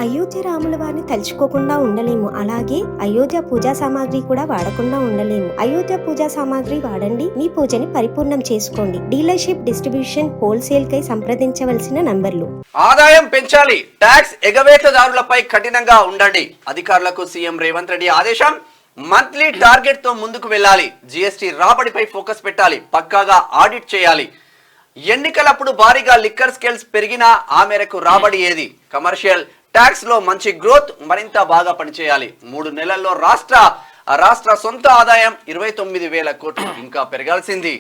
అయోధ్య రాముల వారిని తలుచుకోకుండా ఉండలేము. అలాగే అయోధ్య పూజా సామాగ్రి కూడా వాడకుండా ఉండలేము. అయోధ్య పూజా సామాగ్రి వాడండి, మీ పూజని పరిపూర్ణం చేసుకోండి. డీలర్షిప్, డిస్ట్రిబ్యూషన్, హోల్సేల్ కై సంప్రదించవలసిన నంబర్లు. ఆదాయం పెంచాలి, ట్యాక్స్ ఎగవేతదారులపై కఠినంగా ఉండండి. అధికారులకు సీఎం రేవంత్ రెడ్డి ఆదేశం. మంత్లీ టార్గెట్ తో ముందుకు వెళ్ళాలి. జీఎస్టీ రాబడిపై ఫోకస్ పెట్టాలి. పక్కాగా ఆడిట్ చేయాలి. ఎన్నికలప్పుడు భారీగా లిక్కర్ స్కేల్స్ పెరిగినా ఆ మేరకు రాబడి ఏది? కమర్షియల్ ట్యాక్స్ లో మంచి గ్రోత్, మరింత బాగా పనిచేయాలి. 3 నెలల్లో రాష్ట్ర సొంత ఆదాయం 29,000 కోట్లు, ఇంకా పెరగాల్సింది.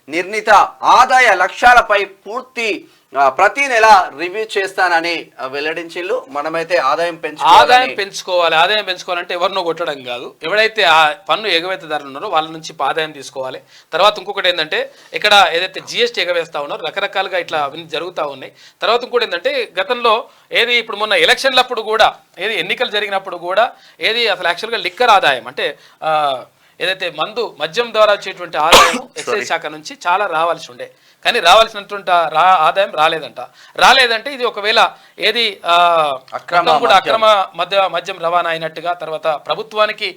నిర్ణీత ఆదాయ లక్ష్యాలపై ప్రతి నెల రివ్యూ చేస్తానని వెల్లడించిల్లు. మనమైతే ఆదాయం పెంచుకోవాలంటే ఎవరినో కొట్టడం కాదు. ఎవరైతే ఆ పన్ను ఎగవేతదారులు ఉన్నారో వాళ్ళ నుంచి ఆదాయం తీసుకోవాలి. తర్వాత ఇంకొకటి ఏంటంటే ఇక్కడ ఏదైతే జిఎస్టీ ఎగవేస్తా ఉన్నారో రకరకాలుగా ఇట్లా అవన్నీ జరుగుతూ ఉన్నాయి. తర్వాత ఇంకోటి ఏంటంటే గతంలో ఇప్పుడు మొన్న ఎలక్షన్లప్పుడు కూడా ఎన్నికలు జరిగినప్పుడు కూడా అసలు యాక్చువల్గా లిక్కర్ ఆదాయం అంటే ఏదైతే మద్యం ద్వారా వచ్చేటువంటి ఆదాయం ఎక్సైజ్ శాఖ నుంచి చాలా రావాల్సి ఉండే, కానీ రావాల్సినటువంటి ఆదాయం రాలేదంటే ఇది ఒకవేళ అక్రమ మద్యం రవాణా అయినట్టుగా, తర్వాత ప్రభుత్వానికి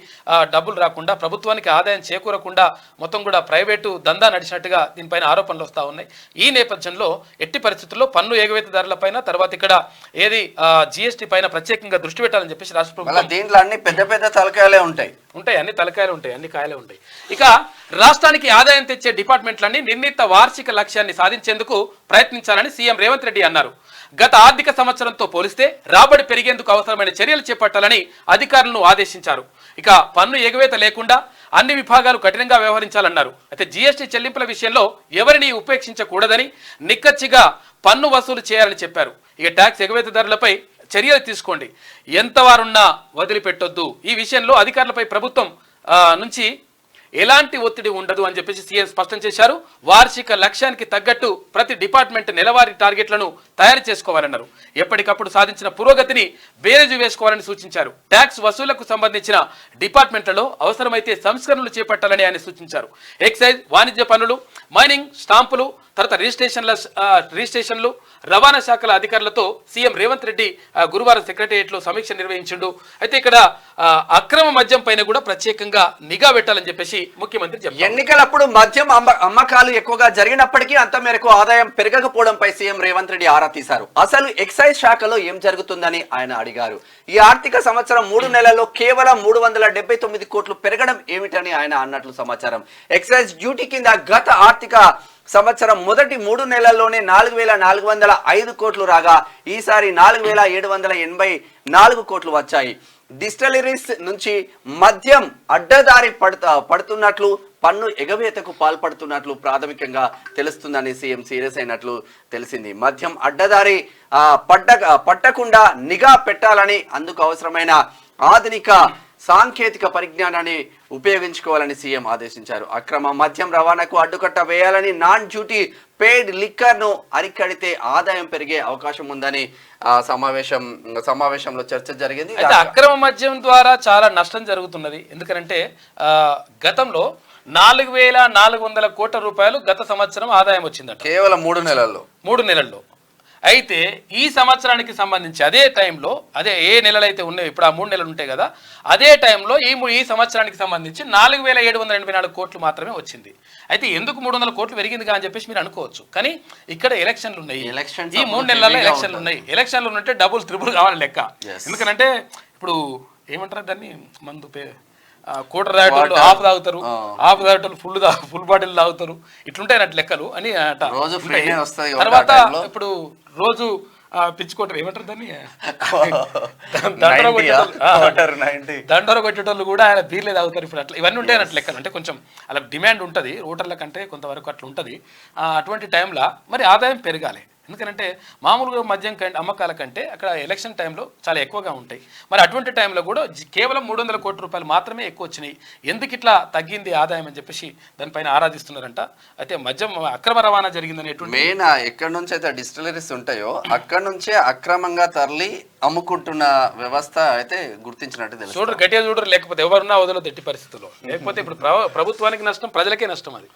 డబ్బులు రాకుండా, ప్రభుత్వానికి ఆదాయం చేకూరకుండా మొత్తం కూడా ప్రైవేటు దందా నడిచినట్టుగా దీనిపైన ఆరోపణలు వస్తూ ఉన్నాయి. ఈ నేపథ్యంలో ఎట్టి పరిస్థితుల్లో పన్ను ఎగవేతదారులపైన, తర్వాత ఇక్కడ జిఎస్టీ పైన ప్రత్యేకంగా దృష్టి పెట్టాలని చెప్పేసి రాష్ట్ర ప్రభుత్వం. దీంట్లో అన్ని పెద్ద తలకాయలే ఉంటాయి, అన్ని తలకాయలు ఉంటాయి, అన్ని కాయలే ఉంటాయి. ఇక రాష్ట్రానికి ఆదాయం తెచ్చే డిపార్ట్మెంట్లన్నీ నిర్ణీత వార్షిక లక్ష్యాన్ని సాధించేందుకు ప్రయత్నించాలని సీఎం రేవంత్ రెడ్డి అన్నారు. గత ఆర్థిక సంవత్సరంతో పోలిస్తే రాబడి పెరిగేందుకు అవసరమైన చర్యలు చేపట్టాలని అధికారులను ఆదేశించారు. ఇక పన్ను ఎగవేత లేకుండా అన్ని విభాగాలు కఠినంగా వ్యవహరించాలన్నారు. అయితే జీఎస్టీ చెల్లింపుల విషయంలో ఎవరిని ఉపేక్షించకూడదని, నిక్కచ్చిగా పన్ను వసూలు చేయాలని చెప్పారు. ఇక ట్యాక్స్ ఎగవేతదారులపై చర్యలు తీసుకోండి, ఎంతవారున్నా వదిలిపెట్టొద్దు. ఈ విషయంలో అధికారులపై ప్రభుత్వం నుంచి ఎలాంటి ఒత్తిడి ఉండదు అని చెప్పేసి సీఎం స్పష్టం చేశారు. వార్షిక లక్ష్యానికి తగ్గట్టు ప్రతి డిపార్ట్మెంట్ నెలవారీ టార్గెట్లను తయారు చేసుకోవాలన్నారు. ఎప్పటికప్పుడు సాధించిన పురోగతిని బేరేజు వేసుకోవాలని సూచించారు. ట్యాక్స్ వసూళ్లకు సంబంధించిన డిపార్ట్మెంట్లలో అవసరమైతే సంస్కరణలు చేపట్టాలని ఆయన సూచించారు. ఎక్సైజ్, వాణిజ్య పన్నులు, మైనింగ్, స్టాంపులు, తర్వాత రిజిస్ట్రేషన్లు, రవాణా శాఖల అధికారులతో సీఎం రేవంత్ రెడ్డి గురువారం సెక్రటేరియట్లో సమీక్ష నిర్వహించిండు. అయితే ఇక్కడ అక్రమ మద్యం పైన కూడా ప్రత్యేకంగా నిఘా పెట్టాలని చెప్పేసి ముఖ్యమంత్రి చెప్పారు. ఎన్నికలప్పుడు మద్యం అమ్మకాలు ఎక్కువగా జరిగినప్పటికీ అంత మేరకు ఆదాయం పెరగకపోవడంపై సీఎం రేవంత్ రెడ్డి ఆరా తీశారు. అసలు ఎక్సైజ్ శాఖలో ఏం జరుగుతుందని ఆయన అడిగారు. ఈ ఆర్థిక సంవత్సరం 3 నెలల్లో కేవలం 379 కోట్లు పెరగడం ఏమిటని ఆయన అన్నట్లు సమాచారం. ఎక్సైజ్ డ్యూటీ కింద గత ఆర్థిక సంవత్సరం మొదటి 3 నెలల్లోనే 4,405 కోట్లు రాగా ఈసారి 4,784 కోట్లు వచ్చాయి. డిస్టిలరీస్ నుంచి మద్యం అడ్డదారి పడుతున్నట్లు, పన్ను ఎగవేతకు పాల్పడుతున్నట్లు ప్రాథమికంగా తెలుస్తుందని సీఎం సీరియస్ అయినట్లు తెలిసింది. మద్యం అడ్డదారి పట్టకుండా నిఘా పెట్టాలని, అందుకు అవసరమైన ఆధునిక సాంకేతిక పరిజ్ఞానాన్ని ఉపయోగించుకోవాలని సీఎం ఆదేశించారు. అక్రమ మద్యం రవాణాకు అడ్డుకట్ట వేయాలని, నాన్ డ్యూటీ పెయిడ్ లిక్కర్ ను అరికడితే ఆదాయం పెరిగే అవకాశం ఉందని సమావేశంలో చర్చ జరిగింది. అక్రమ మద్యం ద్వారా చాలా నష్టం జరుగుతున్నది. ఎందుకంటే గతంలో 4,400 కోట్ల రూపాయలు గత సంవత్సరం ఆదాయం వచ్చిందట, కేవలం 3 నెలల్లో. అయితే ఈ సంవత్సరానికి సంబంధించి అదే టైంలో ఏ నెలలు అయితే ఉన్నాయో ఇప్పుడు ఆ 3 నెలలు ఉంటాయి కదా, అదే టైంలో ఈ సంవత్సరానికి సంబంధించి 4,784 కోట్లు మాత్రమే వచ్చింది. అయితే ఎందుకు 300 కోట్లు పెరిగిందిగా అని చెప్పేసి మీరు అనుకోవచ్చు. కానీ ఇక్కడ ఎలక్షన్లు ఉన్నాయి, ఈ 3 నెలల్లో ఎలక్షన్లు ఉన్నాయి. ఎలక్షన్లు ఉంటే డబుల్ ట్రిపుల్ కావాలి లెక్క. ఎందుకంటే ఇప్పుడు ఏమంటారు దాన్ని, మందు కోట తాగేటోళ్ళు హాఫ్ తాగుతారు, హాఫ్ తాగేటోళ్ళు ఫుల్ బాటిల్ తాగుతారు, ఇట్లుంటాయి అన్నట్టు లెక్కలు అని అంట. తర్వాత ఇప్పుడు రోజు పిచ్చుకోవటం ఏమంటారు దాన్ని, దండోర కొట్టేటోళ్ళు కూడా ఆయన బీర్లే తాగుతారు ఇప్పుడు. అట్లా ఇవన్నీ ఉంటాయి అన్నట్టు లెక్కలు. అంటే కొంచెం అలా డిమాండ్ ఉంటుంది ఓటర్ల కంటే కొంతవరకు అట్లా ఉంటుంది. అటువంటి టైంలో మరి ఆదాయం పెరగాలి. ఎందుకంటే మామూలుగా మద్యం అమ్మకాల కంటే అక్కడ ఎలక్షన్ టైంలో చాలా ఎక్కువగా ఉంటాయి. మరి అటువంటి టైంలో కూడా కేవలం 300 కోట్ల రూపాయలు మాత్రమే ఎక్కువ వచ్చినాయి. ఎందుకు ఇట్లా తగ్గింది ఆదాయం అని చెప్పేసి దానిపైన ఆరాధిస్తున్నారంట. అయితే మద్యం అక్రమ రవాణా జరిగిందనేటువంటి మెయిన్ ఎక్కడి నుంచి అయితే డిస్టిలరీస్ ఉంటాయో అక్కడ నుంచే అక్రమంగా తరలి అమ్ముకుంటున్న వ్యవస్థ అయితే గుర్తించినట్టు తెలుసు. చూడరు, గట్టిగా చూడరు, లేకపోతే ఎవరున్నా వదలదు ఎట్టి పరిస్థితుల్లో. లేకపోతే ఇప్పుడు ప్రభుత్వానికి నష్టం, ప్రజలకే నష్టం అది.